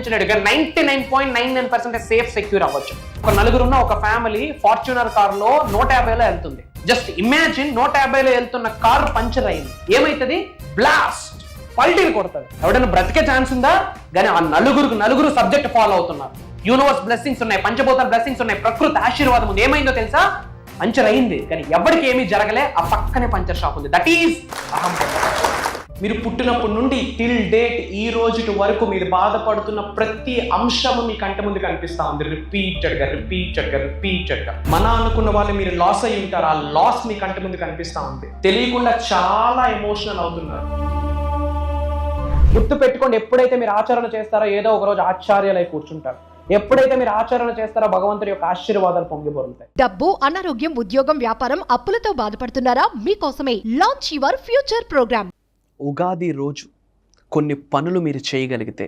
ఊహించినట్టుగా 99.99% safe secure అవ్వచ్చు. ఒక నలుగురున్న ఒక ఫ్యామిలీ ఫార్చ్యూనర్ కారులో 150లో వెళ్తుంది. జస్ట్ ఇమాజిన్ 150లో వెళ్తున్న కారు పంచర్ అయింది, ఏమైతుంది? బ్లాస్ట్, పల్టీలు కొడుతుంది. ఎవడైనా బ్రతికే ఛాన్స్ ఉందా? కానీ ఆ నలుగురు సబ్జెక్ట్ ఫాలో అవుతున్నారు. యూనివర్స్ బ్లెస్సింగ్స్ ఉన్నాయి, పంచభూతాల బ్లెస్సింగ్స్ ఉన్నాయి, ప్రకృతి ఆశీర్వాదం ఉంది. ఏమైందో తెలుసా? పంచర్ అయింది కానీ ఎవరికి ఏమీ జరగలే. ఆ పక్కనే పంచర్ షాప్ ఉంది. దట్ ఈజ్ అహం. మీరు పుట్టినప్పటి నుండి టిల్ డేట్ ఈ రోజు వరకు మీరు బాధపడుతున్న ప్రతి అంశము మీ కంటి ముందు కనిపిస్తా ఉంది. రిపీటెడ్గా మన అనుకున్న వాళ్ళు మీరు లాస్ అయి ఉంటారు. ఆ లాస్ మీ కంటి ముందు కనిపిస్తా ఉంది. తెలియకుండా చాలా ఎమోషనల్ అవుతున్నారు. గుర్తు పెట్టుకోండి, ఎప్పుడైతే మీరు ఆచరణ చేస్తారో ఏదో ఒక రోజు ఆశ్చర్యాలై కూర్చుంటారు. ఎప్పుడైతే మీరు ఆచరణ చేస్తారో భగవంతుడి యొక్క ఆశీర్వాదాలు పొంగిపోతాయి. డబ్బు, అనారోగ్యం, ఉద్యోగం, వ్యాపారం, అప్పులతో బాధపడుతున్నారా? మీకోసమే launch your future programme. Ugadi రోజు కొన్ని పనులు మీరు చేయగలిగితే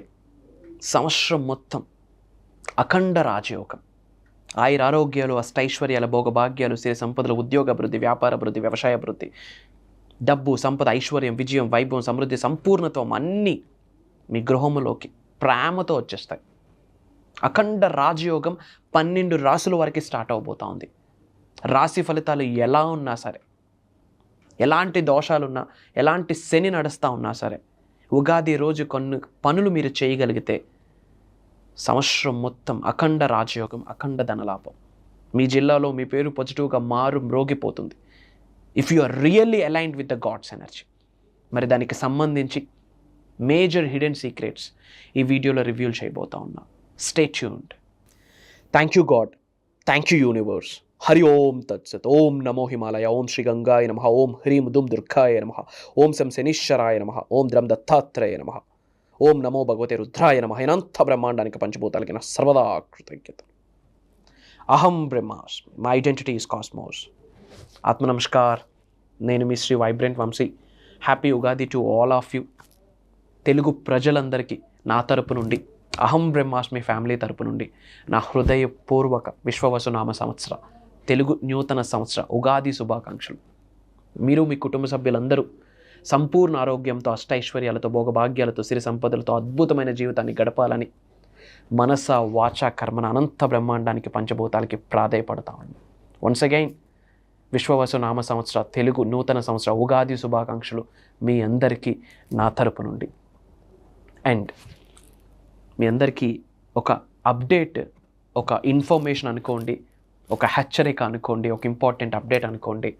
సంవత్సరం మొత్తం అఖండ రాజయోగం, ఆయురారోగ్యాలు, అష్టైశ్వర్యాల, భోగభాగ్యాలు, సిరి సంపదలు, ఉద్యోగ అభివృద్ధి, వ్యాపార అభివృద్ధి, వ్యవసాయ అభివృద్ధి, డబ్బు, సంపద, ఐశ్వర్యం, విజయం, వైభవం, సమృద్ధి, సంపూర్ణత్వం అన్నీ మీ గృహంలోకి ప్రేమతో వచ్చేస్తాయి. అఖండ రాజయోగం 12 రాసుల వరకు స్టార్ట్ అవబోతా ఉంది. రాశి ఫలితాలు ఎలా ఉన్నా సరే, ఎలాంటి దోషాలున్నా, ఎలాంటి శని నడుస్తూ ఉన్నా సరే, ఉగాది రోజు కొన్ని పనులు మీరు చేయగలిగితే సంవత్సరం మొత్తం అఖండ రాజయోగం, అఖండ ధనలాభం. మీ జిల్లాలో మీ పేరు పాజిటివ్గా మ్రోగిపోతుంది. If you are really aligned with the God's energy. మరి దానికి సంబంధించి మేజర్ హిడెన్ సీక్రెట్స్ ఈ వీడియోలో రివ్యూల్ చేయబోతా ఉన్నా. Stay tuned. Thank you God. Thank you universe. Hari Om Tat Sat. Om Namo Himalaya. Om Shri Gangaya Namaha. Om Hrim Dum Durgaya Namaha. Om Sam Senishwaraya Namaha. Om Dram Dattatreya Namaha. Om Namo Bhagavate Rudraya Namaha. Inanta Brahmandaniki Panchbhutalaki na Sarvada Kృతజ్ఞత. Aham Brahmasmi. My identity is Cosmos. Atma Namaskar. నేను మీ Sri vibrant Vamsi. Happy Ugadi to all of you. Telugu ప్రజలందరికీ నా తరపు నుండి, అహం బ్రహ్మాస్మి family తరపు నుండి నా హృదయపూర్వక విశ్వవసునామ సంవత్సర తెలుగు నూతన సంవత్సర ఉగాది శుభాకాంక్షలు. మీరు మీ కుటుంబ సభ్యులందరూ సంపూర్ణ ఆరోగ్యంతో, అష్టైశ్వర్యాలతో, భోగభాగ్యాలతో, సిరి సంపదలతో అద్భుతమైన జీవితాన్ని గడపాలని మనస, వాచ, కర్మన అనంత బ్రహ్మాండానికి, పంచభూతాలకి ప్రాధేయపడతామని. వన్స్ అగైన్ విశ్వవసునామ సంవత్సర తెలుగు నూతన సంవత్సర ఉగాది శుభాకాంక్షలు మీ అందరికీ నా తరపు నుండి. అండ్ మీ అందరికీ ఒక అప్డేట్, ఒక ఇన్ఫర్మేషన్ అనుకోండి, ఒక హెచ్చరిక అనుకోండి, ఒక ఇంపార్టెంట్ అప్డేట్ అనుకోండి.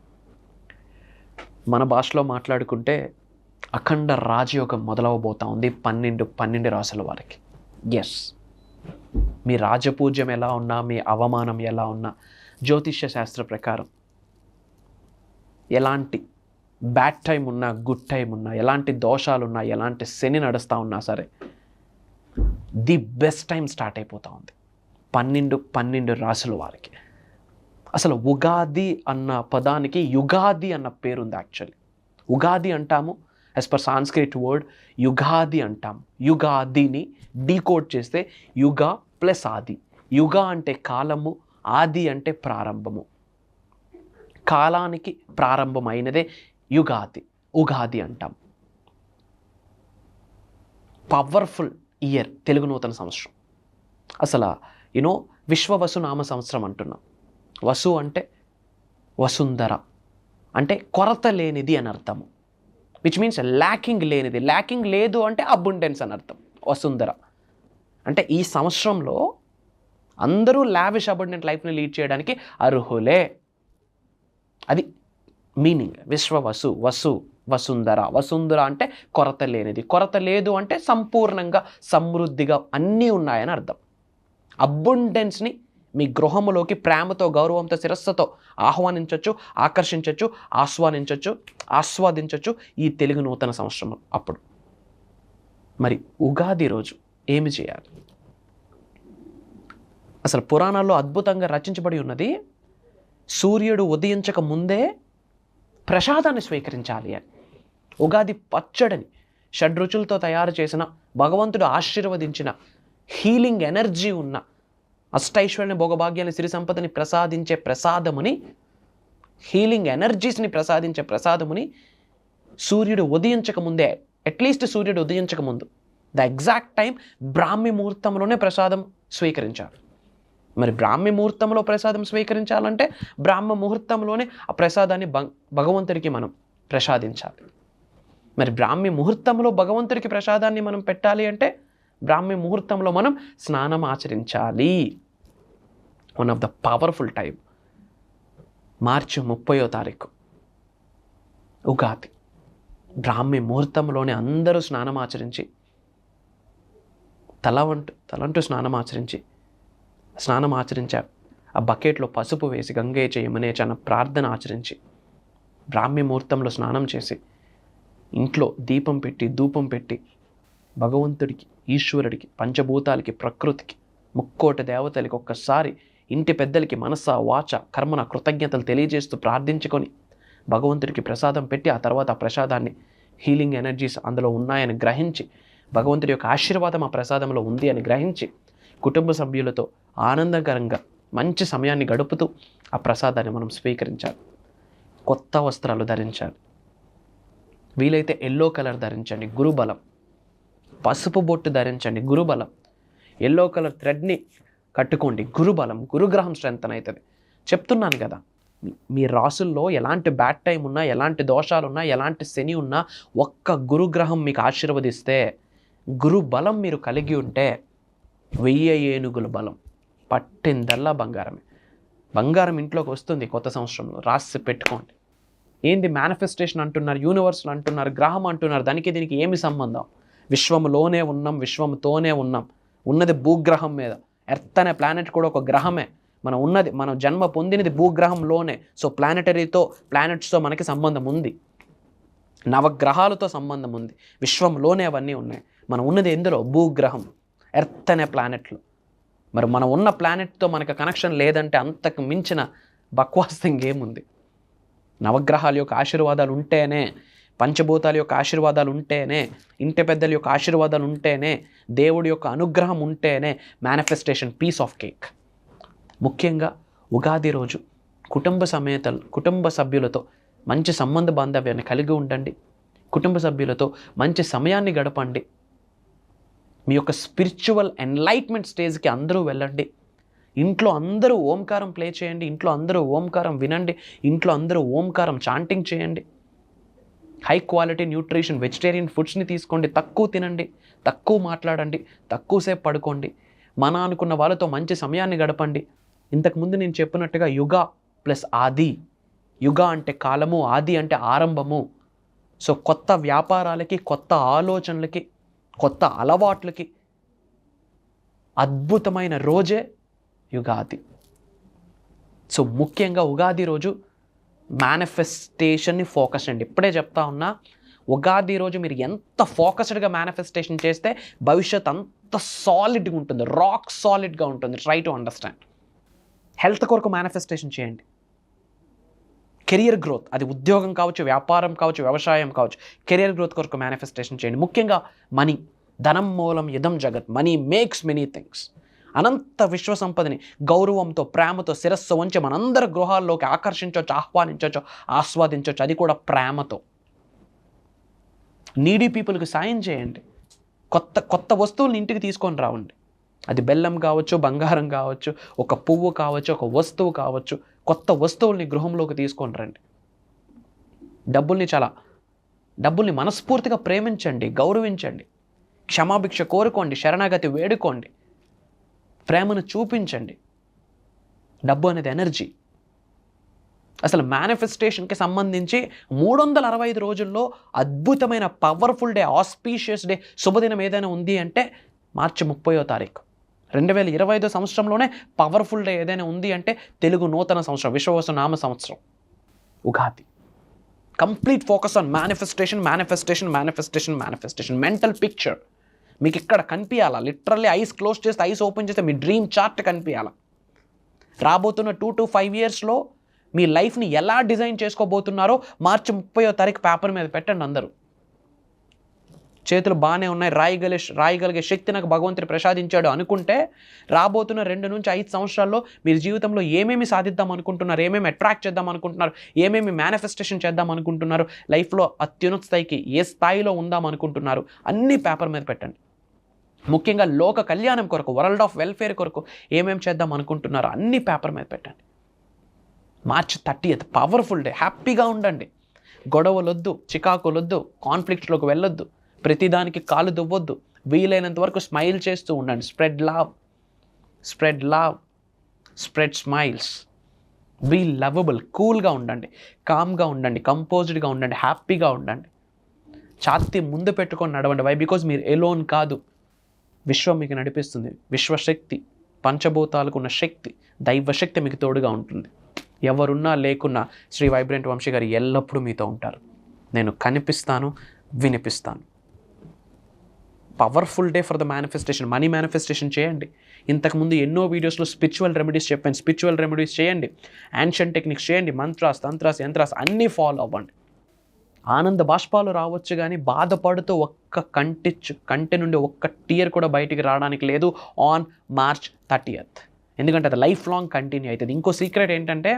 మన భాషలో మాట్లాడుకుంటే అఖండ రాజయోగం మొదలవబోతా ఉంది 12 రాసుల వారికి. ఎస్, మీ రాజపూజ్యం ఎలా ఉన్నా, మీ అవమానం ఎలా ఉన్నా, జ్యోతిష్య శాస్త్ర ప్రకారం ఎలాంటి బ్యాడ్ టైం ఉన్నా, గుడ్ టైం ఉన్నా, ఎలాంటి దోషాలున్నా, ఎలాంటి శని నడుస్తూ ఉన్నా సరే ది బెస్ట్ టైం స్టార్ట్ అయిపోతూ ఉంది 12 రాసుల వారికి. అసలు ఉగాది అన్న పదానికి యుగాది అన్న పేరుంది. యాక్చువల్లీ ఉగాది అంటాము, as per Sanskrit word Yugadi అంటాము. యుగాదిని డీకోడ్ చేస్తే యుగ ప్లస్ ఆది. యుగ అంటే కాలము, ఆది అంటే ప్రారంభము. కాలానికి ప్రారంభమైనదే యుగాది, ఉగాది అంటాం. పవర్ఫుల్ ఇయర్ తెలుగు నూతన సంవత్సరం. అసలు విశ్వవసునామ సంవత్సరం అంటున్నాం. వసు అంటే వసుంధర, అంటే కొరత లేనిది అని అర్థము. విచ్ మీన్స్ ల్యాకింగ్ లేనిది. ల్యాకింగ్ లేదు అంటే అబుండెన్స్ అని అర్థం. వసుంధర అంటే ఈ సంవత్సరంలో అందరూ లావిష్ అబుండెంట్ లైఫ్ని లీడ్ చేయడానికి అర్హులే. అది మీనింగ్. విశ్వవసు, వసు, వసుంధర. వసుంధర అంటే కొరత లేనిది. కొరత లేదు అంటే సంపూర్ణంగా, సమృద్ధిగా అన్నీ ఉన్నాయని అర్థం. అబుండెన్స్ని మీ గృహములోకి ప్రేమతో, గౌరవంతో, శిరస్సుతో ఆహ్వానించవచ్చు, ఆకర్షించవచ్చు, ఆస్వాదించవచ్చు ఈ తెలుగు నూతన సంవత్సరం. అప్పుడు మరి ఉగాది రోజు ఏమి చేయాలి? అసలు పురాణాల్లో అద్భుతంగా రచించబడి ఉన్నది, సూర్యుడు ఉదయించక ముందే ప్రసాదాన్ని స్వీకరించాలి అని. ఉగాది పచ్చడిని షడ్రుచులతో తయారు చేసిన, భగవంతుడు ఆశీర్వదించిన, హీలింగ్ ఎనర్జీ ఉన్న, అష్టైశ్వర్యాన్ని, భోగభాగ్యాన్ని, సిరి సంపదని ప్రసాదించే ప్రసాదముని, హీలింగ్ ఎనర్జీస్ని ప్రసాదించే ప్రసాదముని సూర్యుడు ఉదయించక ముందే, అట్లీస్ట్ సూర్యుడు ఉదయించక ముందు ద ఎగ్జాక్ట్ టైం బ్రాహ్మీ ముహూర్తంలోనే ప్రసాదం స్వీకరించారు. మరి బ్రాహ్మీ ముహూర్తంలో ప్రసాదం స్వీకరించాలంటే బ్రాహ్మ ముహూర్తంలోనే ఆ ప్రసాదాన్ని భగవంతుడికి మనం ప్రసాదించాలి. మరి బ్రాహ్మీ ముహూర్తంలో భగవంతుడికి ప్రసాదాన్ని మనం పెట్టాలి అంటే బ్రాహ్మీ ముహూర్తంలో మనం స్నానం ఆచరించాలి. One of the powerful time మార్చి 30వ తారీఖు ఉగాది. బ్రాహ్మీ ముహూర్తంలోనే అందరూ స్నానం ఆచరించి తలంటూ స్నానం ఆచరించారు. ఆ బకెట్లో పసుపు వేసి గంగే చేయమనే చన్న ప్రార్థన ఆచరించి బ్రాహ్మీ ముహూర్తంలో స్నానం చేసి ఇంట్లో దీపం పెట్టి ధూపం పెట్టి భగవంతుడికి, ఈశ్వరుడికి, పంచభూతాలకి, ప్రకృతికి, ముక్కోటి దేవతలకి ఒక్కసారి ఇంటి పెద్దలకి మనస వాచ కర్మన కృతజ్ఞతలు తెలియజేస్తూ ప్రార్థించుకొని భగవంతుడికి ప్రసాదం పెట్టి ఆ తర్వాత ఆ ప్రసాదాన్ని హీలింగ్ ఎనర్జీస్ అందులో ఉన్నాయని గ్రహించి భగవంతుడి యొక్క ఆశీర్వాదం ఆ ప్రసాదంలో ఉంది అని గ్రహించి కుటుంబ సభ్యులతో ఆనందకరంగా మంచి సమయాన్ని గడుపుతూ ఆ ప్రసాదాన్ని మనం స్వీకరించాలి. కొత్త వస్త్రాలు ధరించాలి. వీలైతే ఎల్లో కలర్ ధరించండి, గురుబలం. పసుపు బొట్టు ధరించండి, గురుబలం. ఎల్లో కలర్ థ్రెడ్ని కట్టుకోండి, గురుబలం. గురుగ్రహం స్ట్రెంగ్తన్ అవుతుంది. చెప్తున్నాను కదా, మీ రాసుల్లో ఎలాంటి బ్యాడ్ టైం ఉన్నా, ఎలాంటి దోషాలు ఉన్నా, ఎలాంటి శని ఉన్నా ఒక్క గురుగ్రహం మీకు ఆశీర్వదిస్తే, గురు బలం మీరు కలిగి ఉంటే 1000 ఏనుగుల బలం, పట్టిందల్లా బంగారమే. బంగారం ఇంట్లోకి వస్తుంది కొత్త సంవత్సరంలో. రాసి పెట్టుకోండి. ఏంది మేనిఫెస్టేషన్ అంటున్నారు, యూనివర్సల్ అంటున్నారు, గ్రహం అంటున్నారు, దానికి దీనికి ఏమి సంబంధం? విశ్వంలోనే ఉన్నాం, విశ్వంతోనే ఉన్నాం. ఉన్నది భూగ్రహం మీద. ఎర్త్ అనే ప్లానెట్ కూడా ఒక గ్రహమే. మనం జన్మ పొందినది భూగ్రహంలోనే. సో ప్లానెట్స్తో మనకి సంబంధం ఉంది. నవగ్రహాలతో సంబంధం ఉంది. విశ్వంలోనే అవన్నీ ఉన్నాయి. మనం ఉన్నది ఎందులో? భూగ్రహం, ఎర్త్ అనే ప్లానెట్లో. మరి మనం ఉన్న ప్లానెట్తో మనకు కనెక్షన్ లేదంటే అంతకు మించిన బక్వాస్ థింగ్ ఏముంది? నవగ్రహాల యొక్క ఆశీర్వాదాలు ఉంటేనే, పంచభూతాల యొక్క ఆశీర్వాదాలు ఉంటేనే, ఇంటి పెద్దల యొక్క ఆశీర్వాదాలు ఉంటేనే, దేవుడి యొక్క అనుగ్రహం ఉంటేనే మేనిఫెస్టేషన్ పీస్ ఆఫ్ కేక్. ముఖ్యంగా ఉగాది రోజు కుటుంబ సభ్యులతో మంచి సంబంధ బాంధవ్యాన్ని కలిగి ఉండండి. కుటుంబ సభ్యులతో మంచి సమయాన్ని గడపండి. మీ యొక్క స్పిరిచువల్ ఎన్లైట్మెంట్ స్టేజ్కి అందరూ వెళ్ళండి. ఇంట్లో అందరూ ఓంకారం ప్లే చేయండి. ఇంట్లో అందరూ ఓంకారం వినండి. ఇంట్లో అందరూ ఓంకారం చాంటింగ్ చేయండి. హై క్వాలిటీ న్యూట్రిషన్ వెజిటేరియన్ ఫుడ్స్ని తీసుకోండి. తక్కువ తినండి, తక్కువ మాట్లాడండి, తక్కువసేపు పడుకోండి. అనుకున్న వాళ్ళతో మంచి సమయాన్ని గడపండి. ఇంతకుముందు నేను చెప్పినట్టుగా యుగ ప్లస్ ఆది. యుగ అంటే కాలము, ఆది అంటే ఆరంభము. సో కొత్త వ్యాపారాలకి, కొత్త ఆలోచనలకి, కొత్త అలవాట్లకి అద్భుతమైన రోజే యుగాది. సో ముఖ్యంగా ఉగాది రోజు మేనిఫెస్టేషన్ని ఫోకస్ అండి. ఇప్పుడే చెప్తా ఉన్నా, ఉగాది రోజు మీరు ఎంత ఫోకస్డ్గా మేనిఫెస్టేషన్ చేస్తే భవిష్యత్ అంత సాలిడ్గా ఉంటుంది, రాక్ సాలిడ్గా ఉంటుంది. Try to understand. హెల్త్ కొరకు మేనిఫెస్టేషన్ చేయండి. కెరియర్ గ్రోత్, అది ఉద్యోగం కావచ్చు, వ్యాపారం కావచ్చు, వ్యవసాయం కావచ్చు, కెరియర్ గ్రోత్ కొరకు మేనిఫెస్టేషన్ చేయండి. ముఖ్యంగా మనీ. ధనం మూలం ఇదం జగత్. Money makes many things. అనంత విశ్వ సంపదని గౌరవంతో, ప్రేమతో శిరస్సు వంచి మనందరి గృహాల్లోకి ఆకర్షించవచ్చు, ఆహ్వానించవచ్చు, ఆస్వాదించవచ్చు. అది కూడా ప్రేమతో. నీడీ పీపుల్కి సాయం చేయండి. కొత్త వస్తువుల్ని ఇంటికి తీసుకొని రావండి. అది బెల్లం కావచ్చు, బంగారం కావచ్చు, ఒక పువ్వు కావచ్చు, ఒక వస్తువు కావచ్చు. కొత్త వస్తువుల్ని గృహంలోకి తీసుకొని రండి. డబ్బుల్ని మనస్ఫూర్తిగా ప్రేమించండి, గౌరవించండి. క్షమాభిక్ష కోరుకోండి, శరణాగతి వేడుకోండి, ప్రేమను చూపించండి. డబ్బు అనేది ఎనర్జీ. అసలు మేనిఫెస్టేషన్కి సంబంధించి 365 రోజుల్లో అద్భుతమైన పవర్ఫుల్ డే, ఆస్పీషియస్ డే, శుభదినం ఏదైనా ఉంది అంటే మార్చి 30వ తారీఖు 2025 సంవత్సరంలోనే పవర్ఫుల్ డే ఏదైనా ఉంది అంటే తెలుగు నూతన సంవత్సరం, విశ్వవసు నామ సంవత్సరం, Ugadi. Complete focus on manifestation, manifestation, manifestation, manifestation. Mental picture మీకు ఇక్కడ కనిపించాలా. లిటరల్లీ ఐస్ క్లోజ్ చేస్తే, ఐస్ ఓపెన్ చేస్తే మీ డ్రీమ్ చార్ట్ కనిపించాలా. రాబోతున్న 2 to 5 yearsలో మీ లైఫ్ని ఎలా డిజైన్ చేసుకోబోతున్నారో మార్చి 30వ తారీఖు పేపర్ మీద పెట్టండి. అందరూ చేతులు బాగానే ఉన్నాయి, రాయగలిగే శక్తి నాకు భగవంతుడు ప్రసాదించాడు అనుకుంటే రాబోతున్న 2 నుంచి 5 సంవత్సరాల్లో మీరు జీవితంలో ఏమేమి సాధిద్దాం అనుకుంటున్నారు, ఏమేమి అట్రాక్ట్ చేద్దాం అనుకుంటున్నారు, ఏమేమి మేనిఫెస్టేషన్ చేద్దాం అనుకుంటున్నారు, లైఫ్లో అత్యున్నత స్థాయికి ఏ స్థాయిలో ఉందాం అనుకుంటున్నారు, అన్నీ పేపర్ మీద పెట్టండి. ముఖ్యంగా లోక కళ్యాణం కొరకు, వరల్డ్ ఆఫ్ వెల్ఫేర్ కొరకు ఏమేం చేద్దాం అనుకుంటున్నారో అన్ని పేపర్ మీద పెట్టండి. March 30th powerful day. హ్యాపీగా ఉండండి. గొడవలొద్దు, చికాకులొద్దు, కాన్ఫ్లిక్ట్లోకి వెళ్ళొద్దు, ప్రతిదానికి కాలు దువ్వొద్దు. వీలైనంత వరకు స్మైల్ చేస్తూ ఉండండి. Spread love, spread smiles. Be lovable. కూల్గా ఉండండి, కామ్గా ఉండండి, కంపోజ్డ్గా ఉండండి, హ్యాపీగా ఉండండి. ఛాతీ ముందు పెట్టుకొని నడవండి. వై? బికాజ్ మీరు ఎలోన్ కాదు. విశ్వం మీకు నడిపిస్తుంది. విశ్వశక్తి, పంచభూతాలకు ఉన్న శక్తి, దైవశక్తి మీకు తోడుగా ఉంటుంది. ఎవరున్నా లేకున్నా శ్రీ వైబ్రెంట్ వంశీ గారు ఎల్లప్పుడూ మీతో ఉంటారు. నేను కనిపిస్తాను, వినిపిస్తాను. Powerful day for the manifestation. Money manifestation చేయండి. ఇంతకుముందు ఎన్నో వీడియోస్లో స్పిరిచువల్ రెమెడీస్ చెప్పాను. స్పిరిచువల్ రెమెడీస్ చేయండి, యాన్షియంట్ టెక్నిక్స్ చేయండి, మంత్రాస్, తంత్రాస్, యంత్రాస్ అన్నీ ఫాలో అవ్వండి. ఆనంద బాష్పాలు రావచ్చు, కానీ బాధపడుతూ ఒక్క కంటి నుండి ఒక్క టీయర్ కూడా బయటికి రావడానికి లేదు ఆన్ March 30th. ఎందుకంటే అది లైఫ్ లాంగ్ కంటిన్యూ అవుతుంది. ఇంకో సీక్రెట్ ఏంటంటే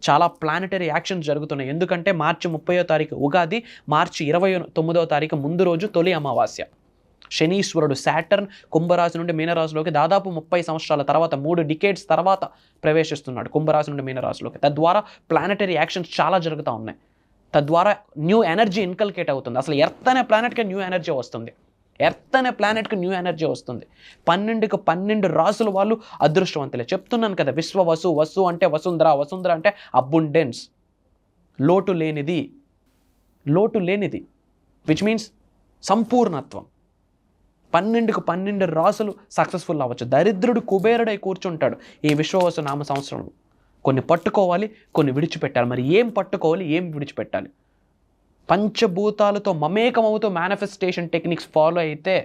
చాలా ప్లానెటరీ యాక్షన్స్ జరుగుతున్నాయి. ఎందుకంటే March 30వ ఉగాది, March 29వ ముందు రోజు తొలి అమావాస్య. శనీశ్వరుడు శాటర్న్ కుంభరాశి నుండి మీనరాశిలోకి దాదాపు 30 సంవత్సరాల తర్వాత, 3 డికేడ్స్ తర్వాత ప్రవేశిస్తున్నాడు కుంభరాశి నుండి మీనరాశిలోకి. తద్వారా ప్లానెటరీ యాక్షన్స్ చాలా జరుగుతూ ఉన్నాయి. తద్వారా న్యూ ఎనర్జీ ఇన్కల్కేట్ అవుతుంది. అసలు ఎర్త్ అనే ప్లానెట్కి న్యూ ఎనర్జీ వస్తుంది. 12కి 12 రాసుల వాళ్ళు అదృష్టవంతులే. చెప్తున్నాను కదా, విశ్వ వసు అంటే వసుంధర అంటే అబుండెన్స్, లోటు లేనిది విచ్ మీన్స్ సంపూర్ణత్వం. 12కి 12 రాసులు సక్సెస్ఫుల్ అవ్వచ్చు. దరిద్రుడు కుబేరుడై కూర్చుంటాడు ఈ విశ్వవసు నామ సంవత్సరంలో. కొన్ని పట్టుకోవాలి, కొన్ని విడిచిపెట్టాలి. మరి ఏం పట్టుకోవాలి, ఏం విడిచిపెట్టాలి? పంచభూతాలతో మమేకమవుతూ మేనిఫెస్టేషన్ టెక్నిక్స్ ఫాలో అయితే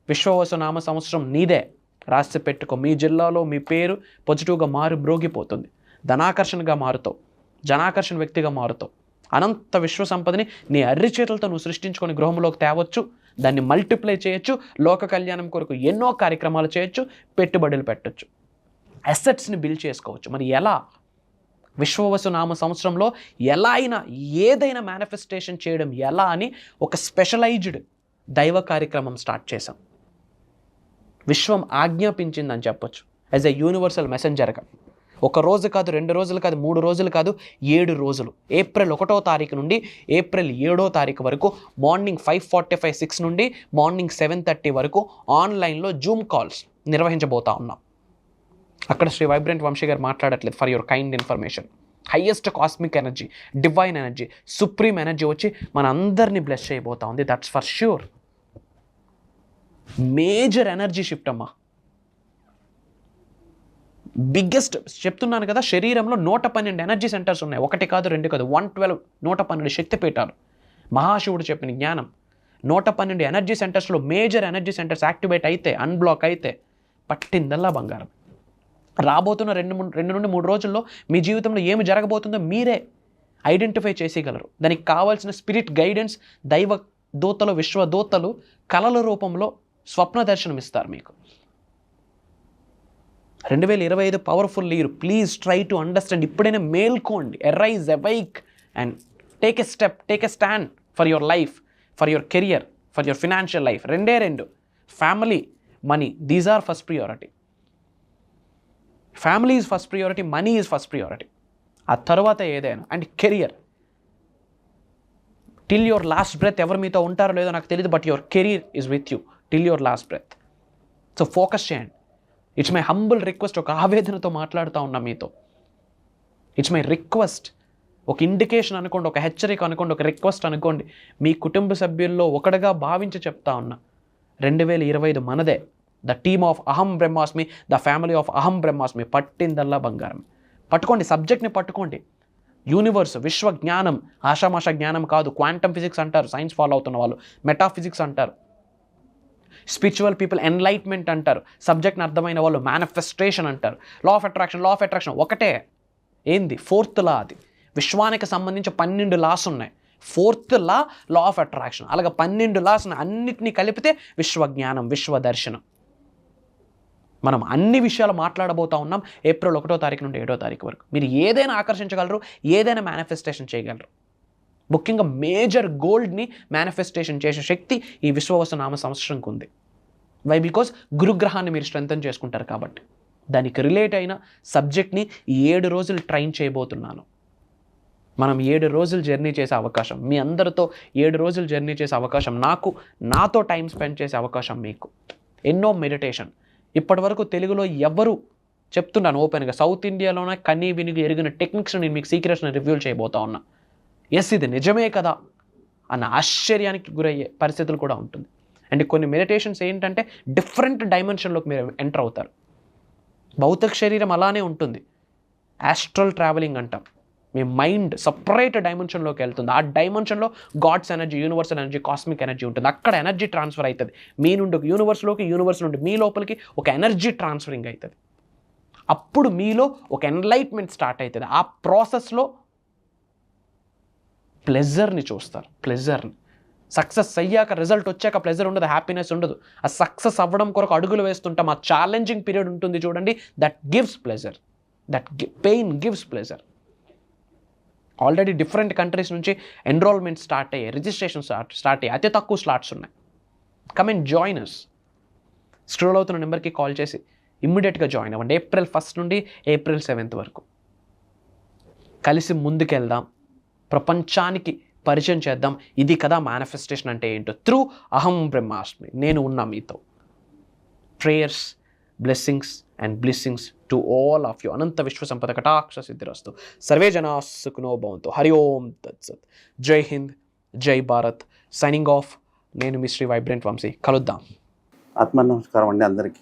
విశ్వవసు నామ సంవత్సరం నీదే. రాసి పెట్టుకో. మీ జిల్లాలో మీ పేరు పాజిటివ్గా బ్రోగిపోతుంది. ధనాకర్షణగా మారుతావు, జనాకర్షణ వ్యక్తిగా మారుతావు. అనంత విశ్వ సంపదని నీ అర్రి చేతులతో నువ్వు సృష్టించుకొని గృహంలోకి తేవచ్చు. దాన్ని మల్టిప్లై చేయొచ్చు. లోక కళ్యాణం కొరకు ఎన్నో కార్యక్రమాలు చేయొచ్చు, పెట్టుబడులు పెట్టచ్చు, అసెట్స్ని బిల్డ్ చేసుకోవచ్చు. మరి ఎలా? విశ్వవసు నామ సంవత్సరంలో ఎలా అయినా ఏదైనా మేనిఫెస్టేషన్ చేయడం ఎలా అని ఒక స్పెషలైజ్డ్ దైవ కార్యక్రమం స్టార్ట్ చేశాం. విశ్వం ఆజ్ఞాపించిందని చెప్పొచ్చు. As a universal మెసెంజర్గా. 1 రోజు కాదు, 2 రోజులు కాదు, 3 రోజులు కాదు, 7 రోజులు. April 1వ తారీఖు నుండి April 7వ తారీఖు వరకు మార్నింగ్ 5:45, 6 నుండి మార్నింగ్ 7:30 వరకు ఆన్లైన్లో జూమ్ కాల్స్ నిర్వహించబోతా ఉన్నాం. అక్కడ శ్రీ వైబ్రెంట్ వంశీ గారు మాట్లాడట్లేదు. For your kind information, highest cosmic energy, divine energy, supreme energy వచ్చి మన అందరినీ బ్లెస్ చేయబోతా ఉంది. That's for sure. Major energy shift అమ్మా. బిగ్గెస్ట్ చెప్తున్నాను కదా, శరీరంలో 112 ఎనర్జీ సెంటర్స్ ఉన్నాయి. 1 కాదు, 2 కాదు, 112 శక్తిపీఠాలు. మహాశివుడు చెప్పిన జ్ఞానం. 112 ఎనర్జీ సెంటర్స్లో మేజర్ ఎనర్జీ సెంటర్స్ యాక్టివేట్ అయితే, అన్బ్లాక్ అయితే పట్టిందల్లా బంగారం. రాబోతున్న 2 నుండి 3 రోజుల్లో మీ జీవితంలో ఏమి జరగబోతుందో మీరే ఐడెంటిఫై చేసేయగలరు. దానికి కావాల్సిన స్పిరిట్ గైడెన్స్ దైవ దూతలు, విశ్వదూతలు కళల రూపంలో స్వప్న దర్శనం ఇస్తారు మీకు. 2025 powerful year. Please try to understand. ఇప్పుడైనా మేల్కోండి. Arise, awake and take a step, take a stand for your life, for your career, for your financial life. 2 family, money, these are first priority. Family is first priority, money is first priority. ఆ తర్వాత ఏదైనా. And career. Till your last breath. ఎవరు మీతో ఉంటారో లేదో నాకు తెలియదు, but your career is with you till your last breath. So focus చేయండి. It's my humble request. ఒక ఆవేదనతో మాట్లాడుతూ ఉన్నా మీతో. It's my request. ఒక ఇండికేషన్ అనుకోండి, ఒక హెచ్చరిక అనుకోండి, ఒక రిక్వెస్ట్ అనుకోండి. మీ కుటుంబ సభ్యుల్లో ఒకటిగా భావించి చెప్తా ఉన్నా. 2025 మనదే. ద టీమ్ ఆఫ్ అహం బ్రహ్మాస్మి, ద ఫ్యామిలీ ఆఫ్ అహం బ్రహ్మాస్మి. పట్టిందల్లా బంగారం. పట్టుకోండి, సబ్జెక్ట్ని పట్టుకోండి. యూనివర్స్, విశ్వ జ్ఞానం, ఆషామాష జ్ఞానం కాదు. క్వాంటమ్ ఫిజిక్స్ అంటారు సైన్స్ ఫాలో అవుతున్న వాళ్ళు, మెటాఫిజిక్స్ అంటారు, స్పిరిచువల్ పీపుల్ ఎన్లైట్మెంట్ అంటారు, సబ్జెక్ట్ని అర్థమైన వాళ్ళు మేనిఫెస్టేషన్ అంటారు, లా ఆఫ్ అట్రాక్షన్ ఒకటే. ఏంది? 4th లా. అది విశ్వానికి సంబంధించి 12 లాస్ ఉన్నాయి. 4th law of attraction. అలాగే 12 లాస్ అన్నిటినీ కలిపితే విశ్వజ్ఞానం, విశ్వదర్శనం. మనం అన్ని విషయాలు మాట్లాడబోతా ఉన్నాం April 1వ తారీఖు నుండి 7వ తారీఖు వరకు. మీరు ఏదైనా ఆకర్షించగలరు, ఏదైనా మేనిఫెస్టేషన్ చేయగలరు. ముఖ్యంగా మేజర్ గోల్డ్ని మేనిఫెస్టేషన్ చేసే శక్తి ఈ విశ్వవసు నామ సంవత్సరంకి ఉంది. వై? బికాస్ గురుగ్రహాన్ని మీరు స్ట్రెంథన్ చేసుకుంటారు కాబట్టి. దానికి రిలేట్ అయిన సబ్జెక్ట్ని 7 రోజులు ట్రైన్ చేయబోతున్నాను. మనం 7 రోజులు జర్నీ చేసే అవకాశం, మీ అందరితో 7 రోజులు జర్నీ చేసే అవకాశం, నాతో టైం స్పెండ్ చేసే అవకాశం మీకు. ఎన్నో మెడిటేషన్ ఇప్పటి వరకు తెలుగులో ఎవరు, చెప్తున్నాను ఓపెన్గా, సౌత్ ఇండియాలోనే కనీ వినిగి ఎరిగిన టెక్నిక్స్ నేను మీకు సీక్రెట్స్ని రివ్యూల్ చేయబోతా ఉన్నా. ఎస్, ఇది నిజమే కదా అన్న ఆశ్చర్యానికి గురయ్యే పరిస్థితులు కూడా ఉంటుంది. అండ్ కొన్ని మెడిటేషన్స్ ఏంటంటే డిఫరెంట్ డైమెన్షన్లోకి మీరు ఎంటర్ అవుతారు. భౌతిక శరీరం అలానే ఉంటుంది, ఆస్ట్రల్ ట్రావెలింగ్ అంటాం. మీ మైండ్ సపరేట్ డైమెన్షన్లోకి వెళ్తుంది. ఆ డైమెన్షన్లో God's energy, universal energy, cosmic energy ఉంటుంది. అక్కడ ఎనర్జీ ట్రాన్స్ఫర్ అవుతుంది. మీ నుండి యూనివర్స్లోకి, యూనివర్స్ నుండి మీ లోపలికి ఒక ఎనర్జీ ట్రాన్స్ఫరింగ్ అవుతుంది. అప్పుడు మీలో ఒక ఎన్లైట్మెంట్ స్టార్ట్ అవుతుంది. ఆ ప్రాసెస్లో ప్లెజర్ని చూస్తారు. ప్లెజర్ని సక్సెస్ అయ్యాక, రిజల్ట్ వచ్చాక ప్లెజర్ ఉండదు, హ్యాపీనెస్ ఉండదు. ఆ సక్సెస్ అవ్వడం కొరకు అడుగులు వేస్తుంటాం. ఆ ఛాలెంజింగ్ పీరియడ్ ఉంటుంది చూడండి, that gives pleasure, that pain gives pleasure. Already different countries నుంచి ఎన్రోల్మెంట్ స్టార్ట్ అయ్యాయి, రిజిస్ట్రేషన్ స్టార్ట్ అయ్యాయి. అతి తక్కువ స్లాట్స్ ఉన్నాయి. Come and join us. Scroll అవుతున్న నెంబర్కి కాల్ చేసి ఇమ్మీడియట్గా జాయిన్ అవ్వండి. April 1 నుండి April 7 వరకు కలిసి ముందుకెళ్దాం, ప్రపంచానికి పరిచయం చేద్దాం. ఇది కదా మేనిఫెస్టేషన్ అంటే ఏంటో. త్రూ అహం బ్రహ్మాస్మి, నేను ఉన్నా మీతో. Prayers, blessings and blessings to all of you. అనంత విశ్వ సంపద కటాక్ష సిద్ధిరస్తు. సర్వే జనా సుఖినో భవంతు. హరి ఓం తత్సత్. జై హింద్, జై భారత్. Signing off. నేను మీ శ్రీ వైబ్రెంట్ వంశీ. కలుద్దాం. ఆత్మ నమస్కారం అండి అందరికీ.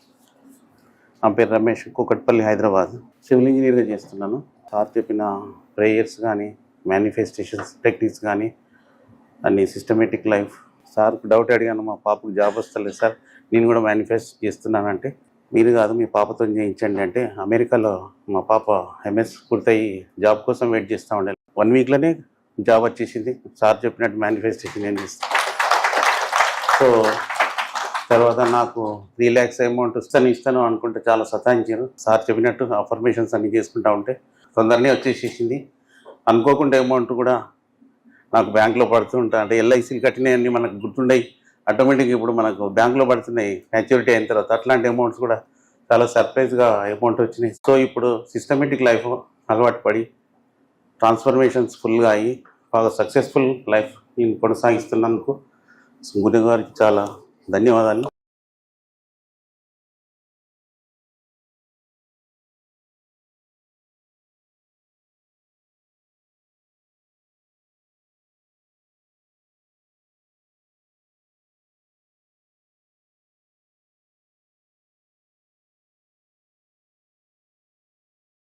నా పేరు రమేష్, కూకట్పల్లి, హైదరాబాద్. సివిల్ ఇంజనీర్గా చేస్తున్నాను. సార్ చెప్పిన ప్రేయర్స్ కానీ, మేనిఫెస్టేషన్స్ టెక్నిక్స్ కానీ అన్ని సిస్టమేటిక్ లైఫ్. సార్కు డౌట్ అడిగాను, మా పాపకు జాబ్ వస్తలేదు సార్, నేను కూడా మేనిఫెస్ట్ చేస్తున్నానంటే, మీరు కాదు మీ పాపతో చేయించండి అంటే, అమెరికాలో మా పాప MS పూర్తయి జాబ్ కోసం వెయిట్ చేస్తూ ఉండాలి. 1 వీక్లోనే జాబ్ వచ్చేసింది. సార్ చెప్పినట్టు మేనిఫెస్టేషన్ ఏం చేస్తాను. సో తర్వాత నాకు 3 lakhs అమౌంట్ ఇస్తాను అనుకుంటే చాలా సతాయించారు. సార్ చెప్పినట్టు అఫర్మేషన్స్ అన్ని చేసుకుంటూ ఉంటే తొందరనే వచ్చేసేసింది. అనుకోకుండా అమౌంట్ కూడా నాకు బ్యాంక్లో పడుతుంటా, అంటే LICలు కట్టినవన్నీ మనకు గుర్తుండయి ఆటోమేటిక్గా ఇప్పుడు మనకు బ్యాంక్లో పడుతున్నాయి మ్యాచ్యూరిటీ అయిన తర్వాత. అట్లాంటి అమౌంట్స్ కూడా చాలా సర్ప్రైజ్గా అమౌంట్ వచ్చినాయి. సో ఇప్పుడు సిస్టమేటిక్ లైఫ్ అలవాటు పడి ట్రాన్స్ఫర్మేషన్స్ ఫుల్గా అయ్యి బాగా సక్సెస్ఫుల్ లైఫ్ నేను కొనసాగిస్తున్నందుకు గురువు గారికి చాలా ధన్యవాదాలు.